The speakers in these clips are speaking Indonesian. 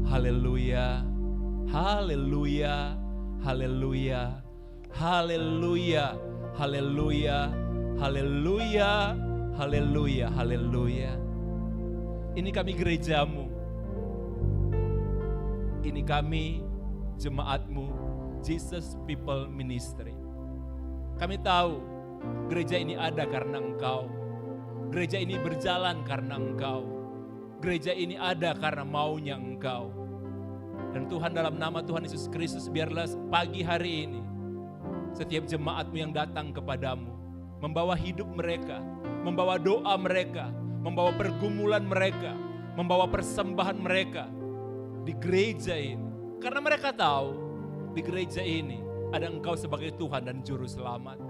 Haleluya, haleluya, haleluya, haleluya, haleluya, haleluya, haleluya, haleluya. Ini kami gerejamu, ini kami jemaatmu, Jesus People Ministry. Kami tahu gereja ini ada karena Engkau, gereja ini berjalan karena Engkau, gereja ini ada karena maunya Engkau. Dan Tuhan, dalam nama Tuhan Yesus Kristus, biarlah pagi hari ini setiap jemaatmu yang datang kepadamu membawa hidup mereka, membawa doa mereka, membawa pergumulan mereka, membawa persembahan mereka di gereja ini. Karena mereka tahu di gereja ini ada Engkau sebagai Tuhan dan Juru Selamat.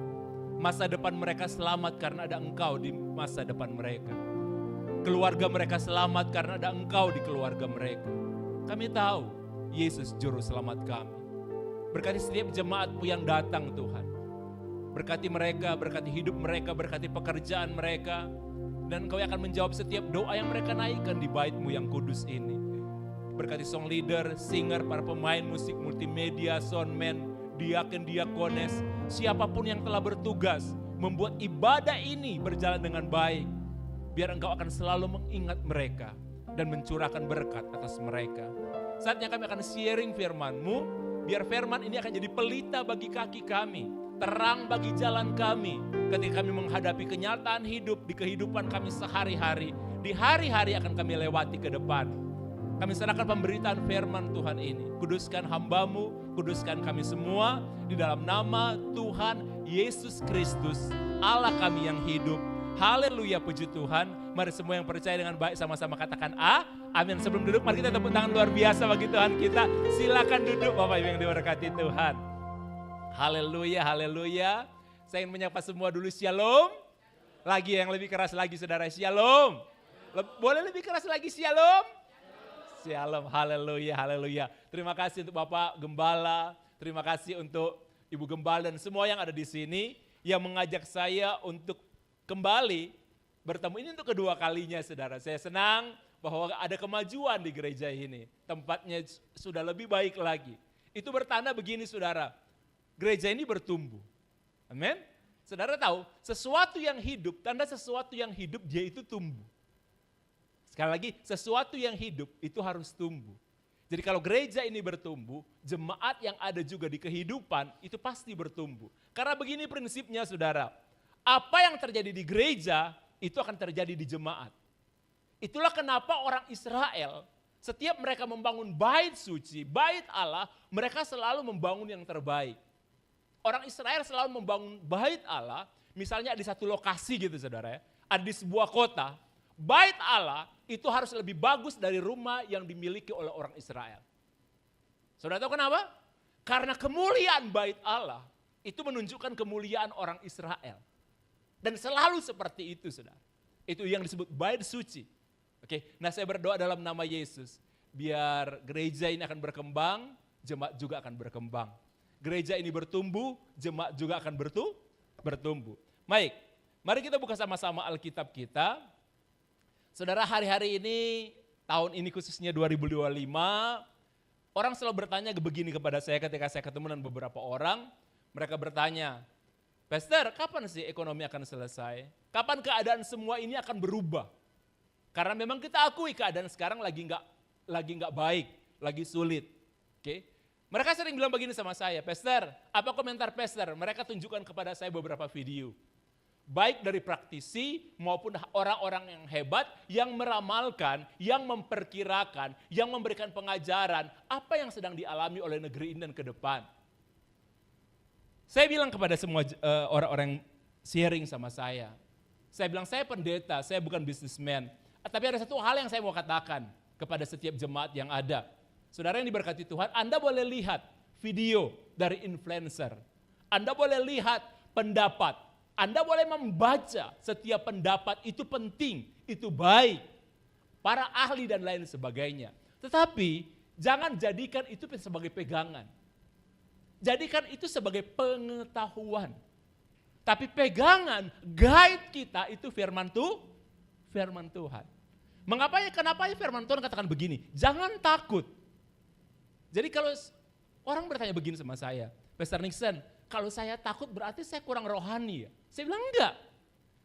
Masa depan mereka selamat karena ada Engkau di masa depan mereka. Keluarga mereka selamat karena ada Engkau di keluarga mereka. Kami tahu Yesus Juru Selamat kami. Berkati setiap jemaatmu yang datang Tuhan. Berkati mereka, berkati hidup mereka, berkati pekerjaan mereka. Dan Engkau yang akan menjawab setiap doa yang mereka naikkan di bait-Mu yang kudus ini. Berkati song leader, singer, para pemain musik, multimedia, soundman, diaken, diakones, siapapun yang telah bertugas membuat ibadah ini berjalan dengan baik. Biar Engkau akan selalu mengingat mereka dan mencurahkan berkat atas mereka. Saatnya kami akan sharing firman-Mu, biar firman ini akan jadi pelita bagi kaki kami, terang bagi jalan kami, ketika kami menghadapi kenyataan hidup di kehidupan kami sehari-hari, di hari-hari akan kami lewati ke depan. Kami serahkan pemberitaan firman Tuhan ini, kuduskan hamba-Mu, kuduskan kami semua, di dalam nama Tuhan Yesus Kristus, Allah kami yang hidup. Haleluya, puji Tuhan. Mari semua yang percaya dengan baik sama-sama katakan amin. Sebelum duduk, mari kita tepuk tangan luar biasa bagi Tuhan kita. Silakan duduk Bapak Ibu yang diberkati Tuhan. Haleluya, haleluya. Saya ingin menyapa semua dulu, shalom. Lagi yang lebih keras lagi saudara, shalom. Boleh lebih keras lagi, shalom. Shalom, haleluya, haleluya. Terima kasih untuk Bapak Gembala, terima kasih untuk Ibu Gembala dan semua yang ada di sini yang mengajak saya untuk kembali bertemu. Ini untuk kedua kalinya saudara. Saya senang bahwa ada kemajuan di gereja ini. Tempatnya sudah lebih baik lagi. Itu bertanda begini saudara, gereja ini bertumbuh. Amin. Saudara tahu, sesuatu yang hidup, tanda sesuatu yang hidup dia itu tumbuh. Sekali lagi, sesuatu yang hidup itu harus tumbuh. Jadi kalau gereja ini bertumbuh, jemaat yang ada juga di kehidupan itu pasti bertumbuh. Karena begini prinsipnya saudara, apa yang terjadi di gereja itu akan terjadi di jemaat. Itulah kenapa orang Israel setiap mereka membangun bait suci, bait Allah, mereka selalu membangun yang terbaik. Orang Israel selalu membangun bait Allah, misalnya di satu lokasi gitu saudara ya, ada di sebuah kota, bait Allah itu harus lebih bagus dari rumah yang dimiliki oleh orang Israel. Saudara tahu kenapa? Karena kemuliaan bait Allah itu menunjukkan kemuliaan orang Israel. Dan selalu seperti itu saudara. Itu yang disebut bait suci. Oke, nah saya berdoa dalam nama Yesus. Biar gereja ini akan berkembang, jemaat juga akan berkembang. Gereja ini bertumbuh, jemaat juga akan bertumbuh. Baik, mari kita buka sama-sama Alkitab kita. Saudara, hari-hari ini, tahun ini khususnya 2025, orang selalu bertanya begini kepada saya ketika saya ketemu dengan beberapa orang. Mereka bertanya, Pastor, kapan sih ekonomi akan selesai? Kapan keadaan semua ini akan berubah? Karena memang kita akui keadaan sekarang lagi nggak baik, lagi sulit. Oke? Mereka sering bilang begini sama saya, Pastor, apa komentar Pastor? Mereka tunjukkan kepada saya beberapa video. Baik dari praktisi maupun orang-orang yang hebat yang meramalkan, yang memperkirakan, yang memberikan pengajaran apa yang sedang dialami oleh negeri ini dan ke depan. Saya bilang kepada semua orang-orang yang sharing sama saya bilang saya pendeta, saya bukan businessman. Tapi ada satu hal yang saya mau katakan kepada setiap jemaat yang ada. Saudara yang diberkati Tuhan, Anda boleh lihat video dari influencer. Anda boleh lihat pendapat. Anda boleh membaca setiap pendapat itu penting, itu baik. Para ahli dan lain sebagainya. Tetapi jangan jadikan itu sebagai pegangan. Jadikan itu sebagai pengetahuan. Tapi pegangan, guide kita itu firman Tuhan. Kenapa firman Tuhan katakan begini? Jangan takut. Jadi kalau orang bertanya begini sama saya, Pastor Nixon, kalau saya takut berarti saya kurang rohani ya? Saya bilang enggak.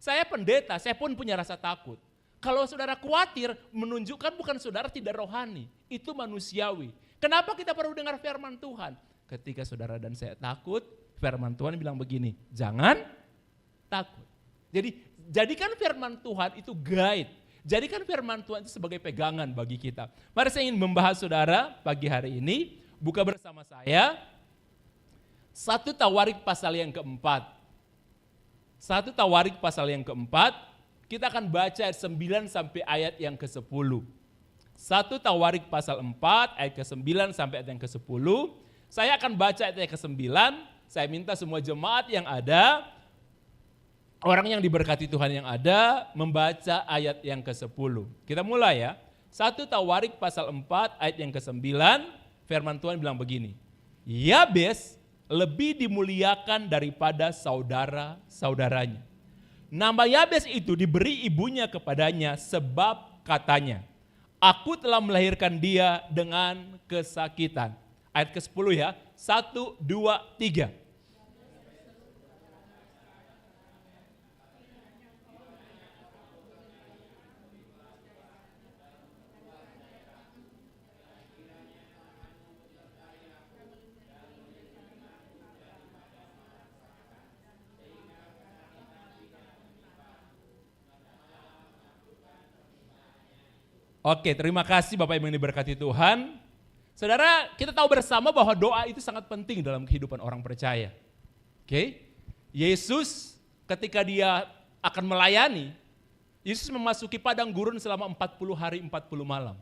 Saya pendeta, saya pun punya rasa takut. Kalau saudara khawatir, menunjukkan bukan saudara tidak rohani. Itu manusiawi. Kenapa kita perlu dengar firman Tuhan? Ketika saudara dan saya takut, firman Tuhan bilang begini, jangan takut. Jadi jadikan firman Tuhan itu guide. Jadikan firman Tuhan itu sebagai pegangan bagi kita. Mari saya ingin membahas saudara pagi hari ini. Buka bersama saya 1 Tawarik pasal yang keempat. 1 Tawarik pasal yang keempat, kita akan baca ayat 9 sampai ayat yang ke-10. 1 Tawarik pasal 4 ayat ke-9 sampai ayat yang ke-10. Saya akan baca ayat yang ke-9, saya minta semua jemaat yang ada, orang yang diberkati Tuhan yang ada, membaca ayat yang ke-10. Kita mulai ya. 1 Tawarik pasal 4 ayat yang ke-9, firman Tuhan bilang begini, Yabes lebih dimuliakan daripada saudara-saudaranya. Nama Yabes itu diberi ibunya kepadanya sebab katanya, aku telah melahirkan dia dengan kesakitan. Ayat ke-10 ya, 1, 2, 3. Oke, terima kasih Bapak Ibu yang diberkati Tuhan. Saudara, kita tahu bersama bahwa doa itu sangat penting dalam kehidupan orang percaya. Oke, Yesus ketika dia akan melayani, Yesus memasuki padang gurun selama 40 hari 40 malam.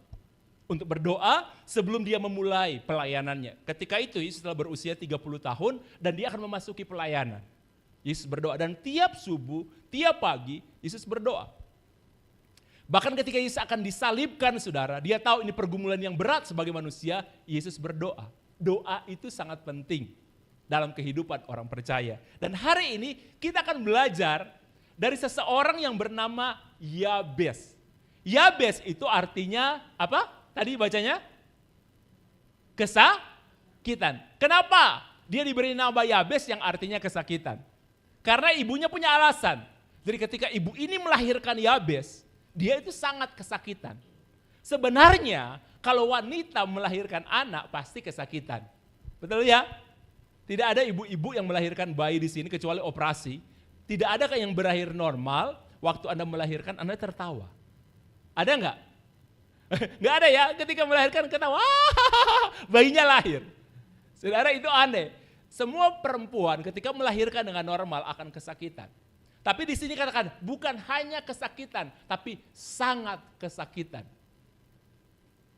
Untuk berdoa sebelum dia memulai pelayanannya. Ketika itu Yesus telah berusia 30 tahun dan dia akan memasuki pelayanan. Yesus berdoa dan tiap subuh, tiap pagi Yesus berdoa. Bahkan ketika Yesus akan disalibkan saudara, dia tahu ini pergumulan yang berat sebagai manusia, Yesus berdoa. Doa itu sangat penting dalam kehidupan orang percaya. Dan hari ini kita akan belajar dari seseorang yang bernama Yabes. Yabes itu artinya apa? Tadi bacanya? Kesakitan. Kenapa dia diberi nama Yabes yang artinya kesakitan? Karena ibunya punya alasan. Jadi ketika ibu ini melahirkan Yabes, dia itu sangat kesakitan. Sebenarnya kalau wanita melahirkan anak pasti kesakitan. Betul ya? Tidak ada ibu-ibu yang melahirkan bayi di sini kecuali operasi. Tidak ada yang berakhir normal, waktu Anda melahirkan Anda tertawa. Ada enggak? Enggak ada ya, ketika melahirkan ketawa, bayinya lahir. Saudara itu aneh. Semua perempuan ketika melahirkan dengan normal akan kesakitan. Tapi di sini katakan bukan hanya kesakitan, tapi sangat kesakitan.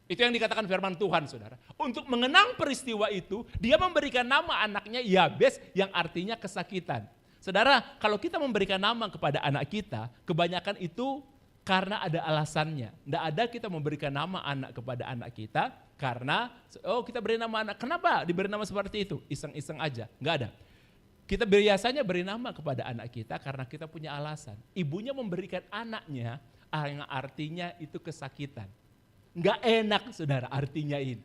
Itu yang dikatakan firman Tuhan saudara. Untuk mengenang peristiwa itu, dia memberikan nama anaknya Yabes yang artinya kesakitan. Saudara, kalau kita memberikan nama kepada anak kita, kebanyakan itu karena ada alasannya. Tidak ada kita memberikan nama anak kepada anak kita karena, kita beri nama anak. Kenapa diberi nama seperti itu? Iseng-iseng aja, enggak ada. Kita biasanya beri nama kepada anak kita karena kita punya alasan. Ibunya memberikan anaknya yang artinya itu kesakitan. Enggak enak saudara artinya ini.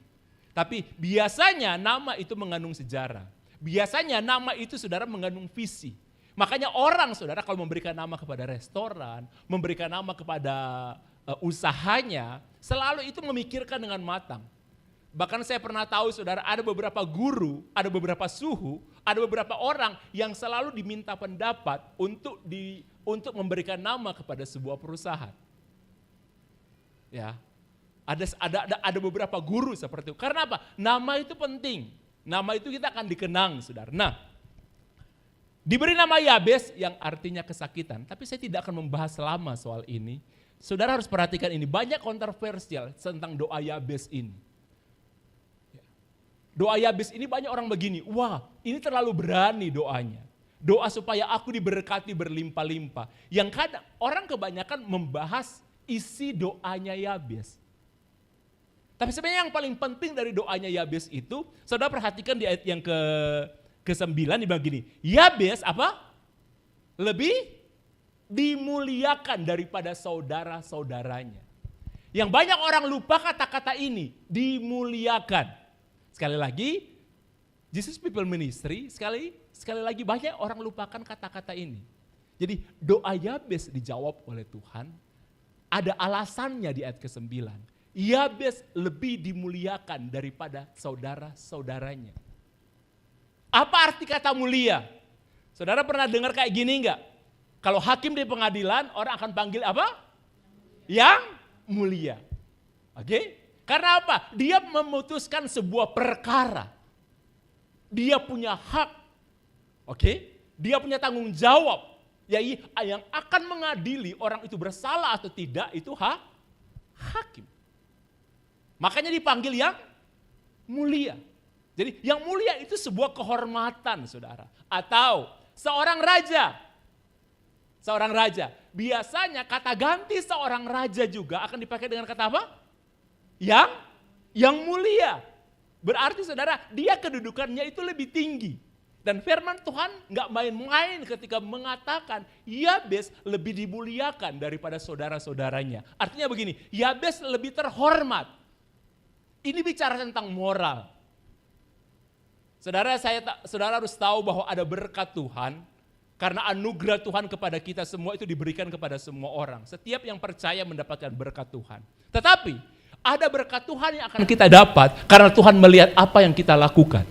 Tapi biasanya nama itu mengandung sejarah. Biasanya nama itu saudara mengandung visi. Makanya orang saudara kalau memberikan nama kepada restoran, memberikan nama kepada usahanya, selalu itu memikirkan dengan matang. Bahkan saya pernah tahu saudara ada beberapa guru, ada beberapa suhu, ada beberapa orang yang selalu diminta pendapat untuk memberikan nama kepada sebuah perusahaan. Ya, ada beberapa guru seperti itu. Karena apa? Nama itu penting. Nama itu kita akan dikenang saudara. Nah, diberi nama Yabes yang artinya kesakitan. Tapi saya tidak akan membahas lama soal ini. Saudara harus perhatikan ini, banyak kontroversial tentang doa Yabes ini. Doa Yabes ini banyak orang begini, wah ini terlalu berani doanya. Doa supaya aku diberkati berlimpah-limpah. Yang kadang orang kebanyakan membahas isi doanya Yabes. Tapi sebenarnya yang paling penting dari doanya Yabes itu, saudara perhatikan di ayat yang ke-9 dibilang gini, Yabes apa? Lebih dimuliakan daripada saudara-saudaranya. Yang banyak orang lupa kata-kata ini, dimuliakan. Sekali lagi, Jesus People Ministry, sekali lagi banyak orang lupakan kata-kata ini. Jadi doa Yabes dijawab oleh Tuhan, ada alasannya di ayat ke-9. Yabes lebih dimuliakan daripada saudara-saudaranya. Apa arti kata mulia? Saudara pernah dengar kayak gini enggak? Kalau hakim di pengadilan, orang akan panggil apa? Yang mulia. Oke? Karena apa? Dia memutuskan sebuah perkara. Dia punya hak. Oke? Dia punya tanggung jawab. Yang akan mengadili orang itu bersalah atau tidak, itu hakim. Makanya dipanggil yang mulia. Jadi yang mulia itu sebuah kehormatan, saudara. Atau seorang raja. Seorang raja. Biasanya kata ganti seorang raja juga akan dipakai dengan kata apa? Yang mulia. Berarti saudara, dia kedudukannya itu lebih tinggi. Dan firman Tuhan gak main-main ketika mengatakan Yabes lebih dimuliakan daripada saudara-saudaranya. Artinya begini, Yabes lebih terhormat. Ini bicara tentang moral. Saudara harus tahu bahwa ada berkat Tuhan. Karena anugerah Tuhan kepada kita semua itu diberikan kepada semua orang. Setiap yang percaya mendapatkan berkat Tuhan. Tetapi ada berkat Tuhan yang akan kita dapat karena Tuhan melihat apa yang kita lakukan.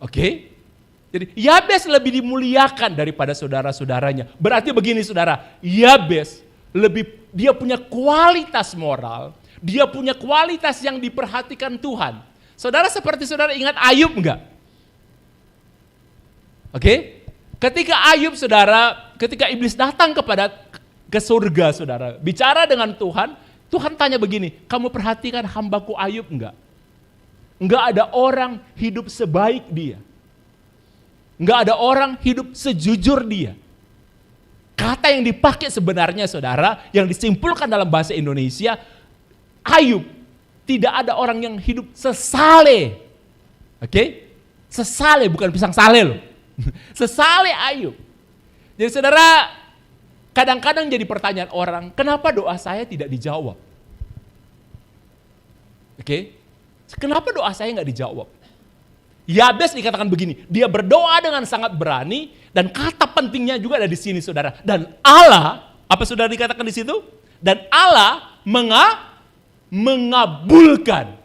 Oke? Jadi Yabes lebih dimuliakan daripada saudara-saudaranya. Berarti begini saudara, Yabes dia punya kualitas moral, dia punya kualitas yang diperhatikan Tuhan. Saudara seperti saudara ingat Ayub enggak? Oke? Ketika iblis datang ke surga saudara, bicara dengan Tuhan, Tuhan tanya begini, kamu perhatikan hambaku Ayub enggak? Enggak ada orang hidup sebaik dia. Enggak ada orang hidup sejujur dia. Kata yang dipakai sebenarnya saudara, yang disimpulkan dalam bahasa Indonesia, Ayub, tidak ada orang yang hidup sesale. Oke? Sesale, bukan pisang sale loh. Sesale Ayub. Jadi saudara, kadang-kadang jadi pertanyaan orang, kenapa doa saya tidak dijawab? Oke? Kenapa doa saya nggak dijawab? Yabes dikatakan begini, dia berdoa dengan sangat berani dan kata pentingnya juga ada di sini saudara. Dan Allah, apa saudara dikatakan di situ? Dan Allah mengabulkan.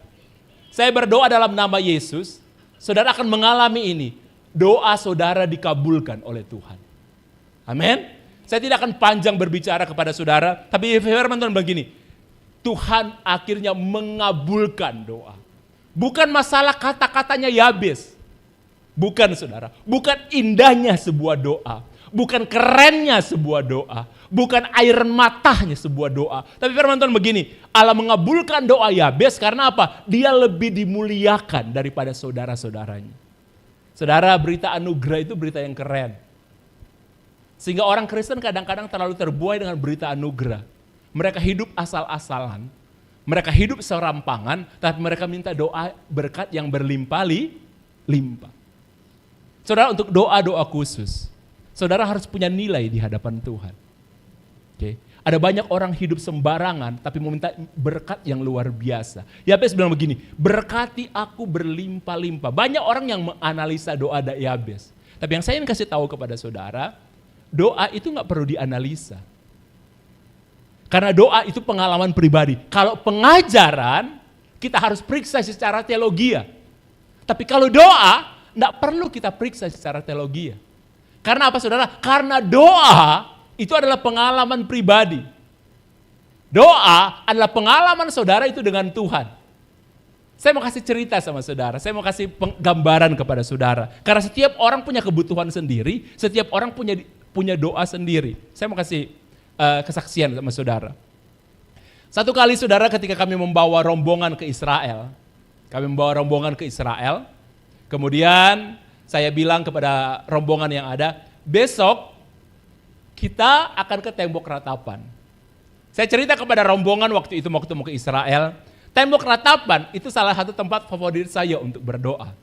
Saya berdoa dalam nama Yesus, saudara akan mengalami ini. Doa saudara dikabulkan oleh Tuhan. Amin. Saya tidak akan panjang berbicara kepada saudara, tapi firman Tuhan begini. Tuhan akhirnya mengabulkan doa. Bukan masalah kata-katanya Yabes. Bukan saudara. Bukan indahnya sebuah doa. Bukan kerennya sebuah doa. Bukan air matanya sebuah doa. Tapi firman Tuhan begini. Allah mengabulkan doa Yabes karena apa? Dia lebih dimuliakan daripada saudara-saudaranya. Saudara, berita anugerah itu berita yang keren. Sehingga orang Kristen kadang-kadang terlalu terbuai dengan berita anugerah. Mereka hidup asal-asalan. Mereka hidup serampangan, tapi mereka minta doa berkat yang berlimpah-limpah. Saudara, untuk doa-doa khusus, saudara harus punya nilai di hadapan Tuhan. Oke. Ada banyak orang hidup sembarangan, tapi meminta berkat yang luar biasa. Yabes bilang begini, berkati aku berlimpah-limpah. Banyak orang yang menganalisa doa Yabes. Tapi yang saya ingin kasih tahu kepada saudara, doa itu gak perlu dianalisa. Karena doa itu pengalaman pribadi. Kalau pengajaran, kita harus periksa secara teologia. Tapi kalau doa, gak perlu kita periksa secara teologia. Karena apa saudara? Karena doa itu adalah pengalaman pribadi. Doa adalah pengalaman saudara itu dengan Tuhan. Saya mau kasih cerita sama saudara, saya mau kasih gambaran kepada saudara. Karena setiap orang punya kebutuhan sendiri, setiap orang punya doa sendiri. Saya mau kasih kesaksian sama saudara. Satu kali saudara ketika kami membawa rombongan ke Israel, kemudian saya bilang kepada rombongan yang ada, besok kita akan ke tembok ratapan. Saya cerita kepada rombongan waktu itu mau ke Israel, tembok ratapan itu salah satu tempat favorit saya untuk berdoa.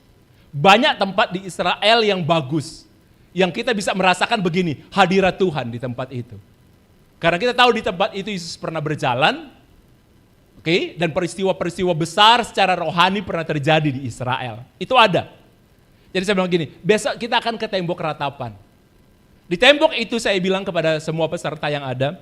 Banyak tempat di Israel yang bagus, yang kita bisa merasakan begini, hadirat Tuhan di tempat itu. Karena kita tahu di tempat itu Yesus pernah berjalan, Oke, dan peristiwa-peristiwa besar secara rohani pernah terjadi di Israel. Itu ada. Jadi saya bilang gini, besok kita akan ke tembok ratapan. Di tembok itu saya bilang kepada semua peserta yang ada,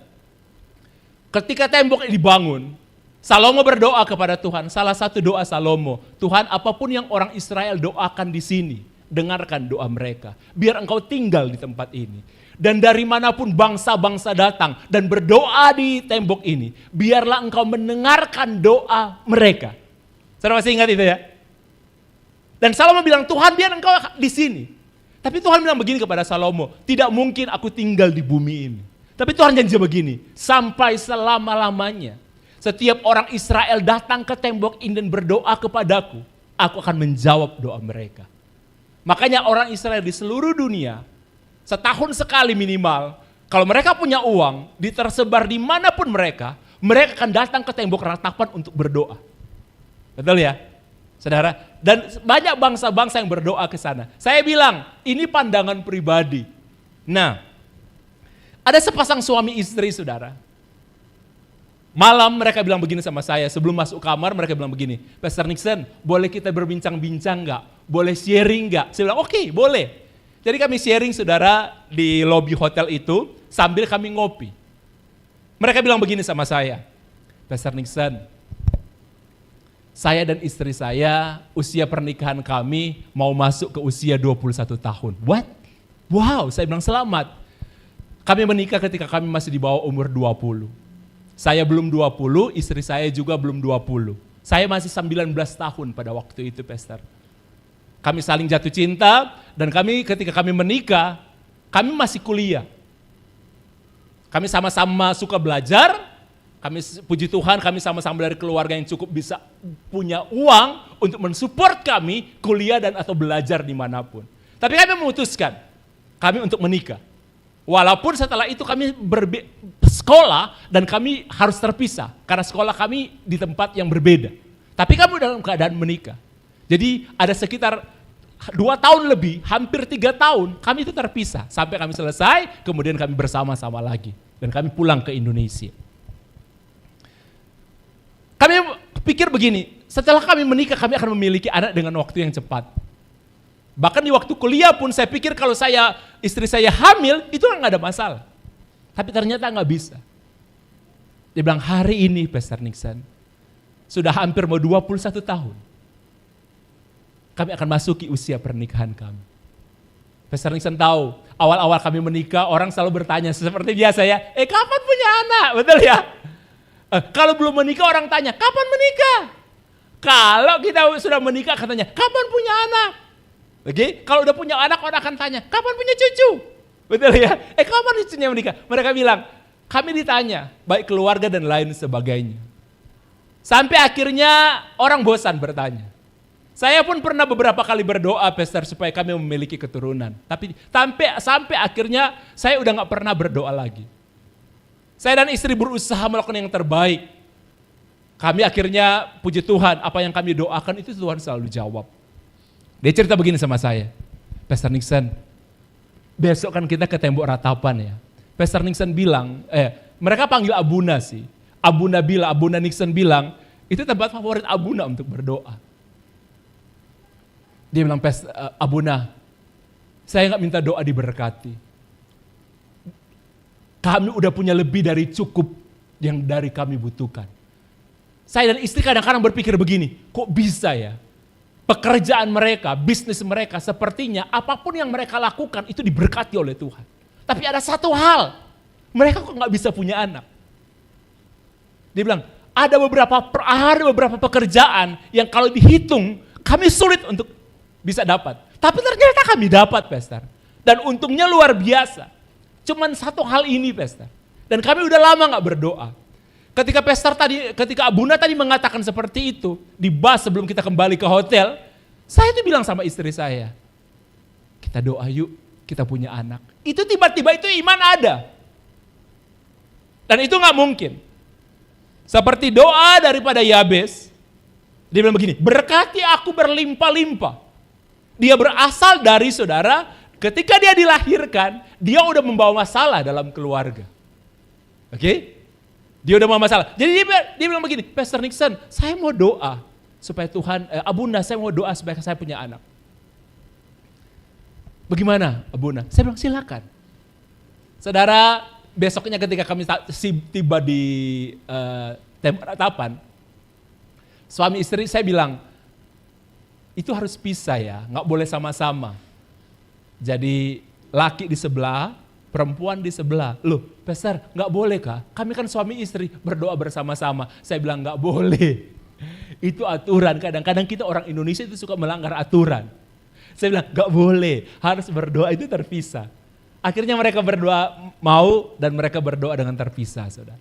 ketika tembok dibangun, Salomo berdoa kepada Tuhan. Salah satu doa Salomo, Tuhan apapun yang orang Israel doakan di sini, dengarkan doa mereka. Biar engkau tinggal di tempat ini. Dan dari manapun bangsa-bangsa datang dan berdoa di tembok ini, biarlah engkau mendengarkan doa mereka. Saudara masih ingat itu ya? Dan Salomo bilang, Tuhan biar engkau di sini. Tapi Tuhan bilang begini kepada Salomo, tidak mungkin aku tinggal di bumi ini. Tapi Tuhan janji begini, sampai selama-lamanya, setiap orang Israel datang ke tembok ini dan berdoa kepadaku, aku akan menjawab doa mereka. Makanya orang Israel di seluruh dunia, setahun sekali minimal, kalau mereka punya uang, tersebar dimanapun mereka akan datang ke tembok ratapan untuk berdoa. Betul ya, saudara? Dan banyak bangsa-bangsa yang berdoa ke sana. Saya bilang, ini pandangan pribadi. Nah, ada sepasang suami istri, saudara. Malam mereka bilang begini sama saya, sebelum masuk kamar mereka bilang begini, Pastor Nixon, boleh kita berbincang-bincang gak? Boleh sharing gak? Saya bilang, oke, boleh. Jadi kami sharing, saudara, di lobi hotel itu sambil kami ngopi. Mereka bilang begini sama saya, Pastor Nixon, saya dan istri saya usia pernikahan kami mau masuk ke usia 21 tahun. What? Wow, saya bilang selamat. Kami menikah ketika kami masih di bawah umur 20. Saya belum 20, istri saya juga belum 20. Saya masih 19 tahun pada waktu itu, Pastor. Kami saling jatuh cinta, dan ketika kami menikah, kami masih kuliah. Kami sama-sama suka belajar, puji Tuhan kami sama-sama dari keluarga yang cukup bisa punya uang untuk mensupport kami kuliah dan atau belajar dimanapun. Tapi kami memutuskan, kami untuk menikah. Walaupun setelah itu kami sekolah dan kami harus terpisah, karena sekolah kami di tempat yang berbeda. Tapi kami dalam keadaan menikah. Jadi ada sekitar 2 tahun lebih, hampir 3 tahun, kami itu terpisah. Sampai kami selesai, kemudian kami bersama-sama lagi. Dan kami pulang ke Indonesia. Kami pikir begini, setelah kami menikah, kami akan memiliki anak dengan waktu yang cepat. Bahkan di waktu kuliah pun saya pikir kalau istri saya hamil, itu nggak ada masalah. Tapi ternyata nggak bisa. Dia bilang, hari ini Pastor Nixon, sudah hampir mau 21 tahun. Kami akan masuki usia pernikahan kami. Pastor Nixon tahu, awal-awal kami menikah, orang selalu bertanya seperti biasa ya, kapan punya anak? Betul ya? Kalau belum menikah orang tanya, kapan menikah? Kalau kita sudah menikah katanya, kapan punya anak? Oke, kalau udah punya anak orang akan tanya, kapan punya cucu? Betul ya? Kapan cucunya menikah? Mereka bilang, kami ditanya, baik keluarga dan lain sebagainya. Sampai akhirnya orang bosan bertanya. Saya pun pernah beberapa kali berdoa, Pastor, supaya kami memiliki keturunan. Tapi sampai akhirnya saya udah gak pernah berdoa lagi. Saya dan istri berusaha melakukan yang terbaik. Kami akhirnya, puji Tuhan, apa yang kami doakan itu Tuhan selalu jawab. Dia cerita begini sama saya, Pastor Nixon, besok kan kita ke tembok ratapan ya. Pastor Nixon bilang, mereka panggil Abuna sih. Abuna Nixon bilang, itu tempat favorit Abuna untuk berdoa. Dia bilang, Abuna, saya gak minta doa diberkati. Kami udah punya lebih dari cukup yang dari kami butuhkan. Saya dan istri kadang-kadang berpikir begini, kok bisa ya? Pekerjaan mereka, bisnis mereka, sepertinya apapun yang mereka lakukan itu diberkati oleh Tuhan. Tapi ada satu hal, mereka kok gak bisa punya anak. Dia bilang, ada beberapa pekerjaan yang kalau dihitung, kami sulit untuk bisa dapat. Tapi ternyata kami dapat, Pastor. Dan untungnya luar biasa. Cuman satu hal ini, Pastor. Dan kami udah lama gak berdoa. Ketika Abuna tadi mengatakan seperti itu, di bus sebelum kita kembali ke hotel, saya tuh bilang sama istri saya, kita doa yuk, kita punya anak. Itu tiba-tiba itu iman ada. Dan itu gak mungkin. Seperti doa daripada Yabes, dia bilang begini, berkati aku berlimpah-limpah. Dia berasal dari saudara, ketika dia dilahirkan, dia udah membawa masalah dalam keluarga. Oke? Dia udah mau masalah. Jadi dia bilang begini, Pastor Nixon, saya mau doa supaya Tuhan, Abuna, saya mau doa supaya saya punya anak. Bagaimana Abuna? Saya bilang silakan. Saudara, besoknya ketika kami tiba di ratapan, suami istri saya bilang, itu harus pisah ya, nggak boleh sama-sama. Jadi laki di sebelah, perempuan di sebelah. Loh, Pastor, nggak boleh kah? Kami kan suami istri berdoa bersama-sama. Saya bilang nggak boleh. Itu aturan. Kadang-kadang kita orang Indonesia itu suka melanggar aturan. Saya bilang nggak boleh, harus berdoa itu terpisah. Akhirnya mereka berdoa mau dan mereka berdoa dengan terpisah, saudara.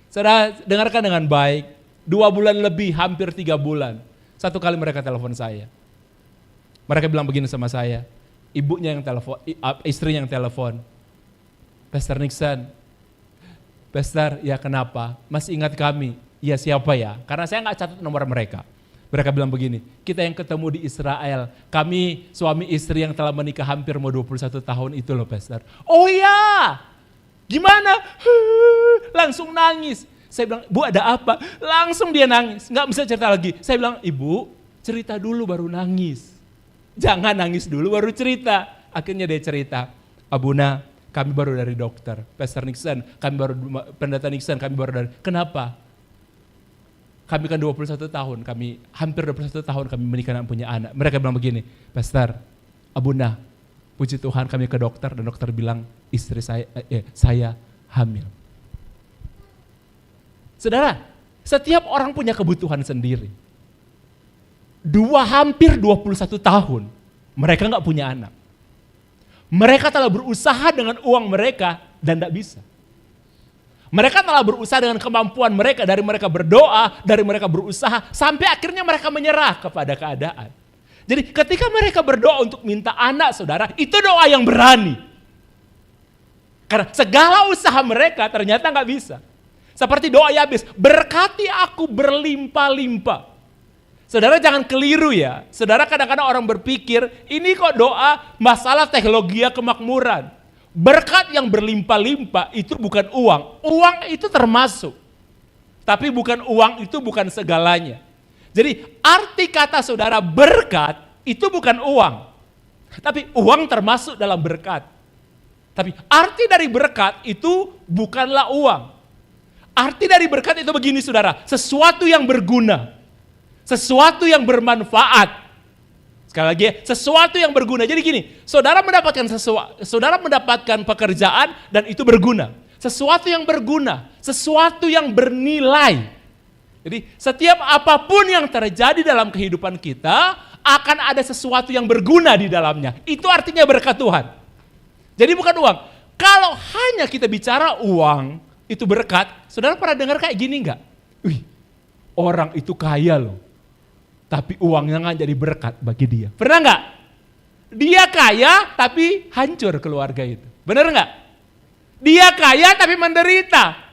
Saudara, dengarkan dengan baik. 2 bulan lebih, hampir 3 bulan. Satu kali mereka telepon saya. Mereka bilang begini sama saya, ibunya yang telepon, istrinya yang telepon. Pastor Nixon, Pastor, ya kenapa? Masih ingat kami? Ya siapa ya? Karena saya nggak catat nomor mereka. Mereka bilang begini, kita yang ketemu di Israel, kami suami istri yang telah menikah hampir mau 21 tahun itu loh Pastor. Oh ya, gimana? Langsung nangis. Saya bilang, Bu ada apa? Langsung dia nangis, nggak bisa cerita lagi. Saya bilang, Ibu cerita dulu baru nangis. Jangan nangis dulu baru cerita. Akhirnya dia cerita, Abuna kami baru dari dokter. Pastor Nixon, kami baru, Pendeta Nixon kami baru dari, kenapa? Kami kan 21 tahun, kami hampir 21 tahun kami menikah dan punya anak. Mereka bilang begini, Pastor, Abuna, puji Tuhan kami ke dokter dan dokter bilang istri saya hamil. Saudara, setiap orang punya kebutuhan sendiri. Hampir 21 tahun, mereka nggak punya anak. Mereka telah berusaha dengan uang mereka dan tidak bisa. Mereka telah berusaha dengan kemampuan mereka, dari mereka berdoa, dari mereka berusaha, sampai akhirnya mereka menyerah kepada keadaan. Jadi ketika mereka berdoa untuk minta anak, saudara, itu doa yang berani. Karena segala usaha mereka ternyata nggak bisa. Seperti doa Yabes, berkati aku berlimpah-limpah. Saudara jangan keliru ya. Saudara kadang-kadang orang berpikir, ini kok doa masalah teknologi kemakmuran. Berkat yang berlimpah-limpah itu bukan uang. Uang itu termasuk. Tapi bukan uang itu bukan segalanya. Jadi arti kata saudara berkat itu bukan uang. Tapi uang termasuk dalam berkat. Tapi arti dari berkat itu bukanlah uang. Arti dari berkat itu begini saudara, sesuatu yang berguna, sesuatu yang bermanfaat. Sekali lagi, sesuatu yang berguna. Jadi gini, saudara mendapatkan pekerjaan dan itu berguna. Sesuatu yang berguna, sesuatu yang bernilai. Jadi setiap apapun yang terjadi dalam kehidupan kita, akan ada sesuatu yang berguna di dalamnya. Itu artinya berkat Tuhan. Jadi bukan uang. Kalau hanya kita bicara uang, itu berkat, saudara pernah dengar kayak gini enggak? Wih, orang itu kaya loh, tapi uangnya nggak jadi berkat bagi dia. Pernah nggak? Dia kaya tapi hancur keluarga itu. Benar nggak? Dia kaya tapi menderita.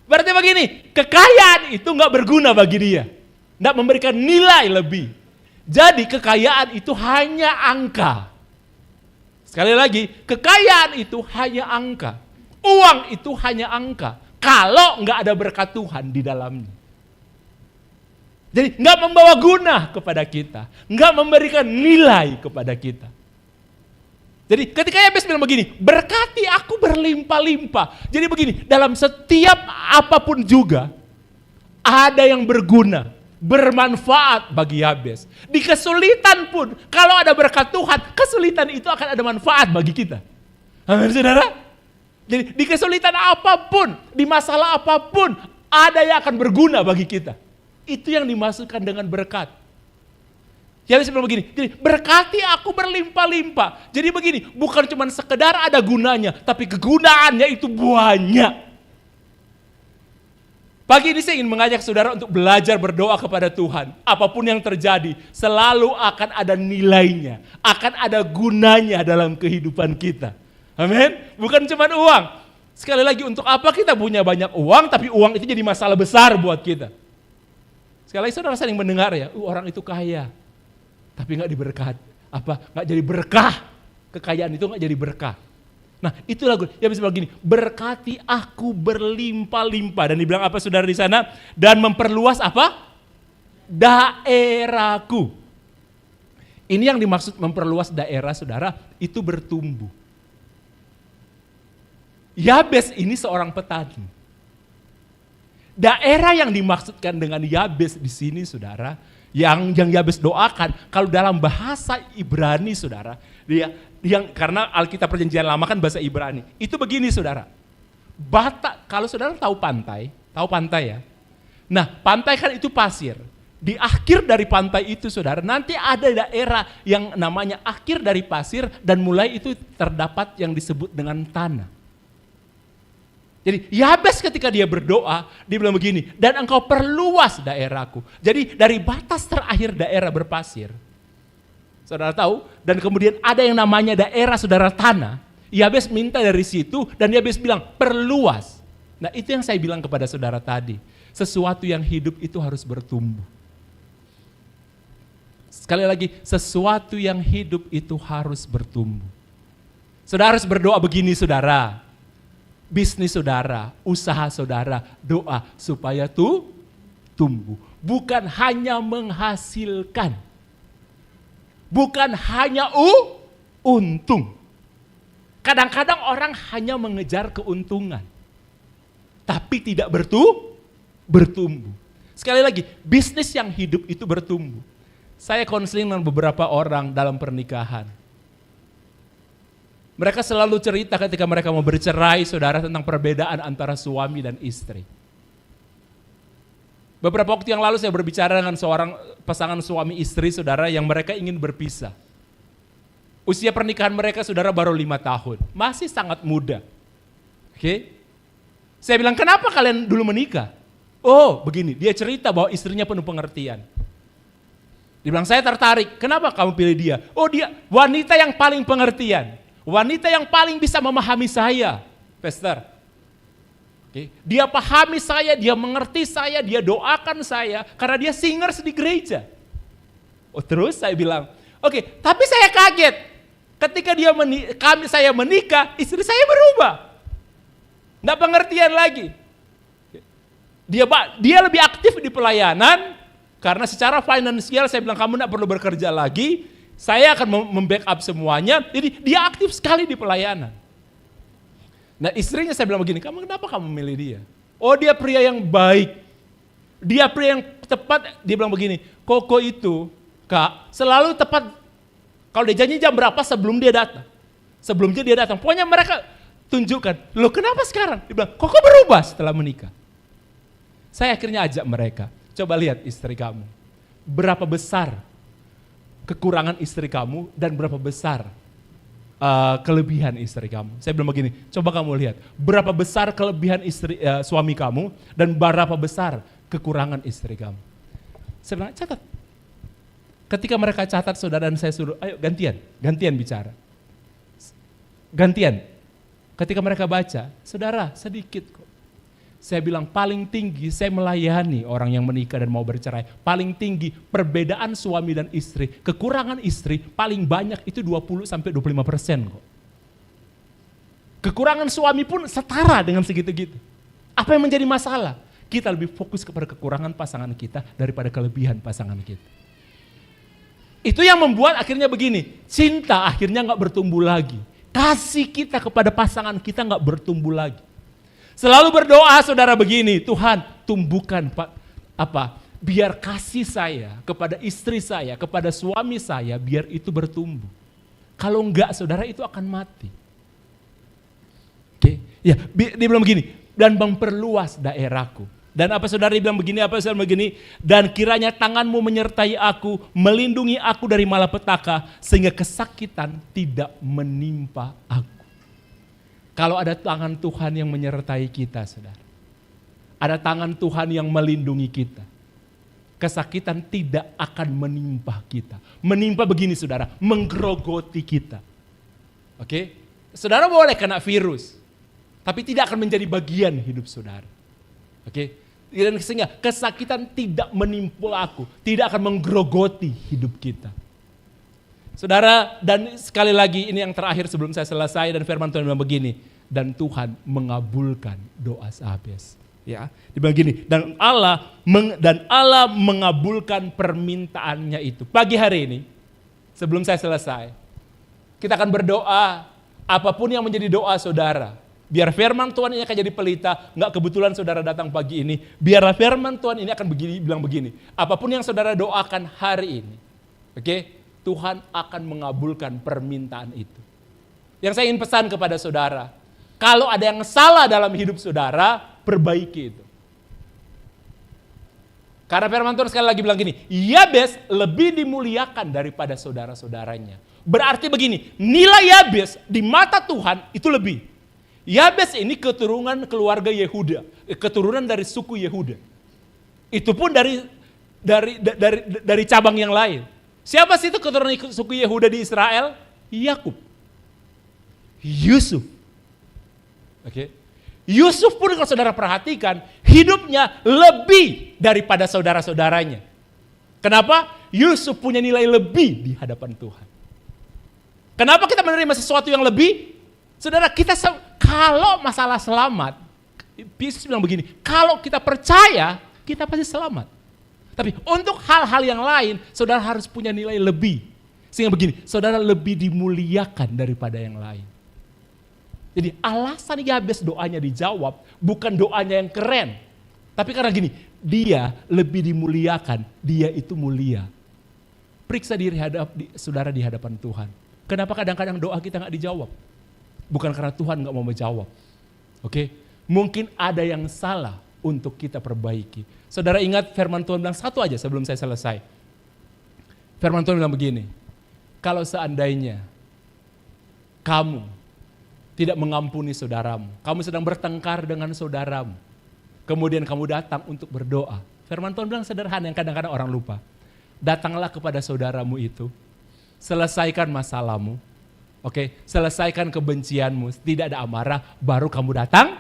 Berarti begini, kekayaan itu nggak berguna bagi dia. Nggak memberikan nilai lebih. Jadi kekayaan itu hanya angka. Sekali lagi, kekayaan itu hanya angka. Uang itu hanya angka, kalau nggak ada berkat Tuhan di dalamnya. Jadi nggak membawa guna kepada kita, nggak memberikan nilai kepada kita. Jadi ketika Yabes bilang begini, berkati aku berlimpah-limpah. Jadi begini, dalam setiap apapun juga, ada yang berguna, bermanfaat bagi Yabes. Di kesulitan pun, kalau ada berkat Tuhan, kesulitan itu akan ada manfaat bagi kita. Amin saudara? Jadi di kesulitan apapun, di masalah apapun, ada yang akan berguna bagi kita. Itu yang dimaksudkan dengan berkat. Jadi sebelum begini, jadi berkati aku berlimpah-limpah. Jadi begini, bukan cuma sekedar ada gunanya, tapi kegunaannya itu banyak. Pagi ini saya ingin mengajak saudara untuk belajar berdoa kepada Tuhan. Apapun yang terjadi, selalu akan ada nilainya, akan ada gunanya dalam kehidupan kita. Amin. Bukan cuma uang. Sekali lagi, untuk apa kita punya banyak uang, tapi uang itu jadi masalah besar buat kita. Sekali lagi saudara sering mendengar ya, orang itu kaya, tapi nggak diberkat. Nggak jadi berkah. Kekayaan itu nggak jadi berkah. Nah itulah Yabes bilang gini, berkati aku berlimpah-limpah. Dan dibilang apa saudara di sana? Dan memperluas apa? Daerahku. Ini yang dimaksud memperluas daerah saudara, itu bertumbuh. Yabes ini seorang petani. Daerah yang dimaksudkan dengan Yabes di sini saudara, yang Yabes doakan, kalau dalam bahasa Ibrani saudara, karena Alkitab Perjanjian Lama kan bahasa Ibrani, itu begini saudara. Kalau saudara tahu pantai ya. Nah pantai kan itu pasir. Di akhir dari pantai itu saudara, nanti ada daerah yang namanya akhir dari pasir dan mulai itu terdapat yang disebut dengan tanah. Jadi Yabes ketika dia berdoa, dia bilang begini, dan engkau perluas daerahku. Jadi dari batas terakhir daerah berpasir, saudara tahu, dan kemudian ada yang namanya daerah saudara tanah, Yabes minta dari situ dan Yabes bilang perluas. Nah itu yang saya bilang kepada saudara tadi, sesuatu yang hidup itu harus bertumbuh. Sekali lagi, sesuatu yang hidup itu harus bertumbuh. Saudara harus berdoa begini saudara, bisnis saudara, usaha saudara, doa supaya tumbuh. Bukan hanya menghasilkan. Bukan hanya untung. Kadang-kadang orang hanya mengejar keuntungan. Tapi tidak bertumbuh. Sekali lagi, bisnis yang hidup itu bertumbuh. Saya konseling dengan beberapa orang dalam pernikahan. Mereka selalu cerita ketika mereka mau bercerai, saudara, tentang perbedaan antara suami dan istri. Beberapa waktu yang lalu saya berbicara dengan seorang pasangan suami istri, saudara, yang mereka ingin berpisah. Usia pernikahan mereka, saudara, baru 5 tahun. Masih sangat muda. Oke? Saya bilang, kenapa kalian dulu menikah? Oh, begini, dia cerita bahwa istrinya penuh pengertian. Dia bilang, saya tertarik, kenapa kamu pilih dia? Oh dia wanita yang paling pengertian, wanita yang paling bisa memahami saya, Pastor. Okay. Dia pahami saya, dia mengerti saya, dia doakan saya, karena dia singers di gereja. Oh terus saya bilang, oke, tapi saya kaget, ketika saya menikah, istri saya berubah. Nggak pengertian lagi. Dia lebih aktif di pelayanan, karena secara finansial saya bilang kamu tidak perlu bekerja lagi, saya akan membackup semuanya, jadi dia aktif sekali di pelayanan. Nah istrinya saya bilang begini, kenapa kamu milih dia? Oh dia pria yang baik, dia pria yang tepat, dia bilang begini, Koko itu Kak selalu tepat, kalau dia janji jam berapa sebelum dia datang. Sebelumnya dia datang, pokoknya mereka tunjukkan, loh kenapa sekarang? Dia bilang, Koko berubah setelah menikah. Saya akhirnya ajak mereka, coba lihat istri kamu, berapa besar kekurangan istri kamu dan berapa besar kelebihan istri kamu. Saya bilang begini, coba kamu lihat, berapa besar kelebihan suami kamu dan berapa besar kekurangan istri kamu. Saya bilang, catat. Ketika mereka catat, saudara, dan saya suruh, ayo gantian bicara. Gantian. Ketika mereka baca, saudara, sedikit kok. Saya bilang paling tinggi saya melayani orang yang menikah dan mau bercerai. Paling tinggi perbedaan suami dan istri, kekurangan istri paling banyak itu 20-25% kok. Kekurangan suami pun setara dengan segitu-gitu. Apa yang menjadi masalah? Kita lebih fokus kepada kekurangan pasangan kita daripada kelebihan pasangan kita. Itu yang membuat akhirnya begini, cinta akhirnya gak bertumbuh lagi. Kasih kita kepada pasangan kita gak bertumbuh lagi. Selalu berdoa saudara begini, Tuhan tumbuhkan biar kasih saya kepada istri saya, kepada suami saya, biar itu bertumbuh. Kalau enggak saudara itu akan mati. Oke, ya dia bilang begini, dan memperluas daerahku. Dan apa saudara bilang begini, dan kiranya tanganmu menyertai aku, melindungi aku dari malapetaka, sehingga kesakitan tidak menimpa aku. Kalau ada tangan Tuhan yang menyertai kita, saudara. Ada tangan Tuhan yang melindungi kita. Kesakitan tidak akan menimpa kita. Menimpa begini, saudara, menggerogoti kita. Oke? Saudara boleh kena virus, tapi tidak akan menjadi bagian hidup saudara. Oke? Dan sehingga kesakitan tidak menimpa aku, tidak akan menggerogoti hidup kita. Saudara, dan sekali lagi ini yang terakhir sebelum saya selesai, dan firman Tuhan bilang begini, dan Tuhan mengabulkan doa Yabes. Ya, dibilang gini, dan Allah mengabulkan permintaannya itu. Pagi hari ini, sebelum saya selesai, kita akan berdoa apapun yang menjadi doa saudara. Biar firman Tuhan ini akan jadi pelita, nggak kebetulan saudara datang pagi ini, biarlah firman Tuhan ini akan bilang begini, apapun yang saudara doakan hari ini, oke, Tuhan akan mengabulkan permintaan itu. Yang saya ingin pesan kepada saudara, kalau ada yang salah dalam hidup saudara, perbaiki itu. Karena firman Tuhan sekali lagi bilang gini, Yabes lebih dimuliakan daripada saudara-saudaranya. Berarti begini, nilai Yabes di mata Tuhan itu lebih. Yabes ini keturunan keluarga Yehuda, keturunan dari suku Yehuda. Itu pun dari cabang yang lain. Siapa sih itu keturunan suku Yehuda di Israel? Yakub, Yusuf. Oke. Yusuf pun kalau saudara perhatikan, hidupnya lebih daripada saudara-saudaranya. Kenapa? Yusuf punya nilai lebih di hadapan Tuhan. Kenapa kita menerima sesuatu yang lebih? Saudara, kita kalau masalah selamat, Yesus bilang begini, kalau kita percaya, kita pasti selamat. Tapi untuk hal-hal yang lain, saudara harus punya nilai lebih. Sehingga begini, saudara lebih dimuliakan daripada yang lain. Jadi alasan Yabes doanya dijawab, bukan doanya yang keren. Tapi karena gini, dia lebih dimuliakan, dia itu mulia. Periksa diri saudara di hadapan Tuhan. Kenapa kadang-kadang doa kita gak dijawab? Bukan karena Tuhan gak mau menjawab. Oke? Mungkin ada yang salah untuk kita perbaiki. Saudara ingat firman Tuhan bilang satu aja sebelum saya selesai. Firman Tuhan bilang begini, kalau seandainya kamu tidak mengampuni saudaramu, kamu sedang bertengkar dengan saudaramu, kemudian kamu datang untuk berdoa. Firman Tuhan bilang sederhana yang kadang-kadang orang lupa. Datanglah kepada saudaramu itu, selesaikan masalahmu, oke, selesaikan kebencianmu, tidak ada amarah, baru kamu datang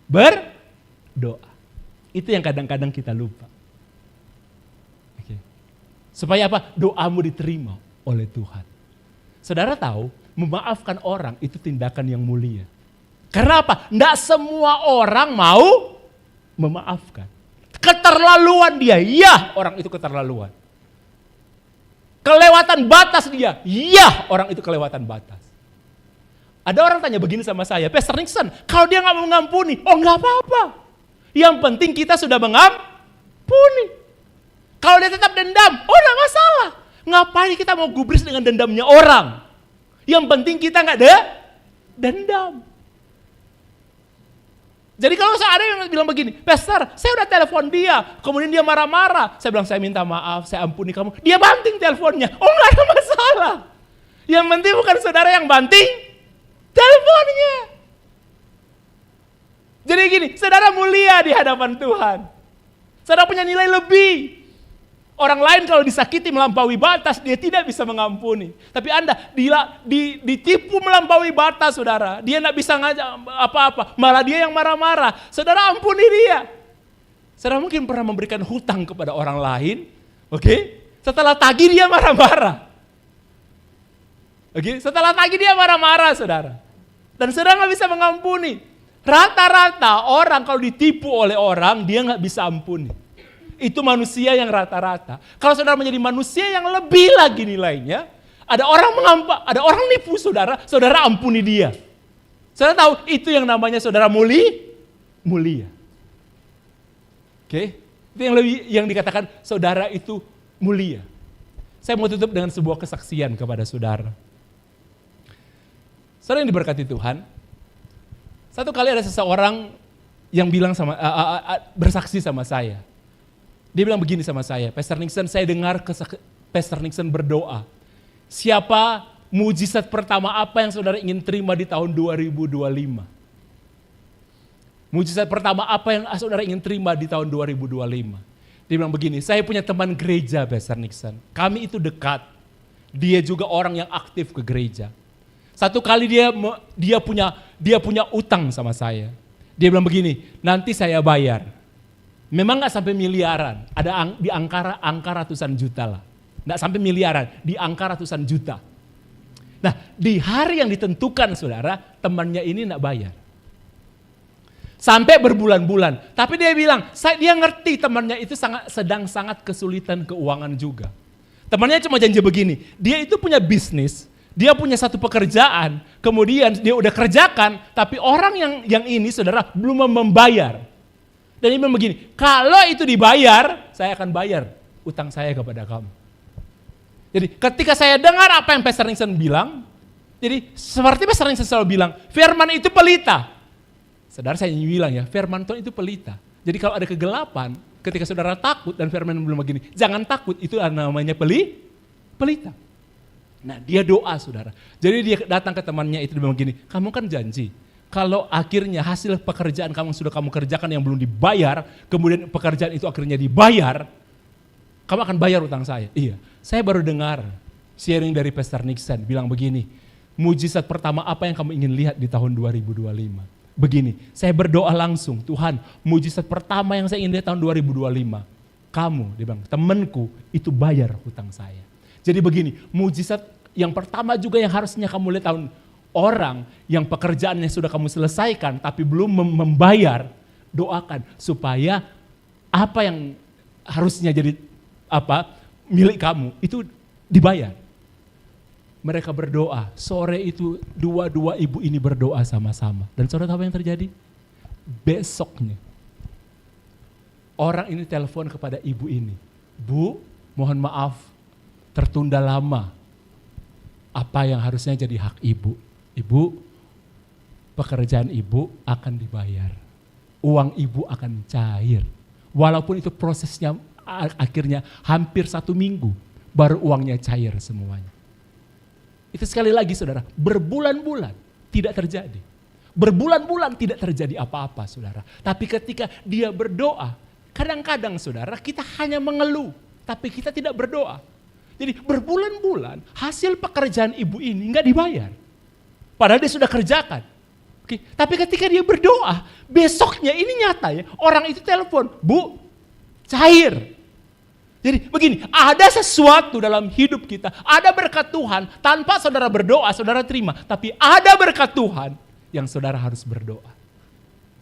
berdoa. Itu yang kadang-kadang kita lupa. Oke. Supaya apa? Doamu diterima oleh Tuhan. Saudara tahu, memaafkan orang itu tindakan yang mulia. Karena apa? Tidak semua orang mau memaafkan. Keterlaluan dia, ya orang itu keterlaluan. Kelewatan batas dia, ya orang itu kelewatan batas. Ada orang tanya begini sama saya, Pastor Nixon, kalau dia gak mau mengampuni, oh gak apa-apa. Yang penting kita sudah mengampuni. Kalau dia tetap dendam, oh gak masalah. Ngapain kita mau gubris dengan dendamnya orang? Yang penting kita gak ada dendam. Jadi kalau ada yang bilang begini, Pastor, saya udah telepon dia, kemudian dia marah-marah. Saya bilang, saya minta maaf, saya ampuni kamu. Dia banting teleponnya. Oh gak ada masalah. Yang penting bukan saudara yang banting teleponnya. Jadi gini, saudara mulia di hadapan Tuhan. Saudara punya nilai lebih. Orang lain kalau disakiti melampaui batas, dia tidak bisa mengampuni. Tapi Anda ditipu melampaui batas, saudara. Dia tidak bisa ngajak apa-apa, malah dia yang marah-marah. Saudara ampuni dia. Saudara mungkin pernah memberikan hutang kepada orang lain, oke? Setelah tagih dia marah-marah. Oke, setelah tagih dia marah-marah, saudara. Dan saudara nggak bisa mengampuni. Rata-rata orang kalau ditipu oleh orang, dia nggak bisa ampuni. Itu manusia yang rata-rata. Kalau saudara menjadi manusia yang lebih lagi nilainya, ada orang nipu saudara, saudara ampuni dia. Saudara tahu itu yang namanya saudara mulia. Oke? Itu yang dikatakan saudara itu mulia. Saya mau tutup dengan sebuah kesaksian kepada saudara. Saudara yang diberkati Tuhan, satu kali ada seseorang yang bilang bersaksi sama saya. Dia bilang begini sama saya, Pastor Nixon, saya dengar Pastor Nixon berdoa. Siapa mujizat pertama apa yang saudara ingin terima di tahun 2025? Mujizat pertama apa yang saudara ingin terima di tahun 2025? Dia bilang begini, saya punya teman gereja Pastor Nixon. Kami itu dekat. Dia juga orang yang aktif ke gereja. Satu kali dia punya utang sama saya. Dia bilang begini, nanti saya bayar. Memang gak sampai miliaran, ada di angka ratusan juta lah. Gak sampai miliaran, di angka ratusan juta. Nah, di hari yang ditentukan saudara, temannya ini nak bayar. Sampai berbulan-bulan. Tapi dia bilang, dia ngerti temannya itu sedang sangat kesulitan keuangan juga. Temannya cuma janji begini, dia itu punya bisnis, dia punya satu pekerjaan, kemudian dia udah kerjakan, tapi orang yang ini saudara belum membayar. Dan dia bilang begini, kalau itu dibayar, saya akan bayar utang saya kepada kamu. Jadi ketika saya dengar apa yang Pastor Nixon bilang, jadi seperti Pastor Nixon selalu bilang, firman itu pelita. Saudara saya bilang ya, firman Tuhan itu pelita. Jadi kalau ada kegelapan, ketika saudara takut dan firman belum begini, jangan takut, itu namanya pelita. Nah dia doa saudara. Jadi dia datang ke temannya itu dia bilang begini, kamu kan janji, kalau akhirnya hasil pekerjaan sudah kamu kerjakan yang belum dibayar, kemudian pekerjaan itu akhirnya dibayar, kamu akan bayar utang saya. Iya, saya baru dengar sharing dari Pastor Nixon bilang begini, mujizat pertama apa yang kamu ingin lihat di tahun 2025? Begini, saya berdoa langsung, Tuhan, mujizat pertama yang saya ingin lihat tahun 2025, kamu, dia bilang, temanku itu bayar hutang saya. Jadi begini, mujizat yang pertama juga yang harusnya kamu lihat tahun orang yang pekerjaannya sudah kamu selesaikan tapi belum membayar, doakan supaya apa yang harusnya jadi milik kamu itu dibayar. Mereka berdoa, sore itu dua ibu ini berdoa sama-sama. Dan saudara tahu apa yang terjadi? Besoknya, orang ini telepon kepada ibu ini. Bu, mohon maaf, tertunda lama. Apa yang harusnya jadi hak ibu? Ibu, pekerjaan ibu akan dibayar. Uang ibu akan cair. Walaupun itu prosesnya akhirnya hampir 1 minggu, baru uangnya cair semuanya. Itu sekali lagi saudara, berbulan-bulan tidak terjadi. Berbulan-bulan tidak terjadi apa-apa saudara. Tapi ketika dia berdoa, kadang-kadang saudara kita hanya mengeluh, tapi kita tidak berdoa. Jadi berbulan-bulan hasil pekerjaan ibu ini nggak dibayar. Padahal dia sudah kerjakan. Oke, tapi ketika dia berdoa, besoknya ini nyata ya, orang itu telepon, Bu, cair. Jadi begini, ada sesuatu dalam hidup kita, ada berkat Tuhan, tanpa saudara berdoa, saudara terima. Tapi ada berkat Tuhan yang saudara harus berdoa.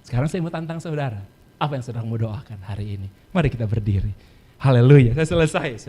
Sekarang saya mau tantang saudara, apa yang saudara mau doakan hari ini? Mari kita berdiri. Haleluya, saya selesai.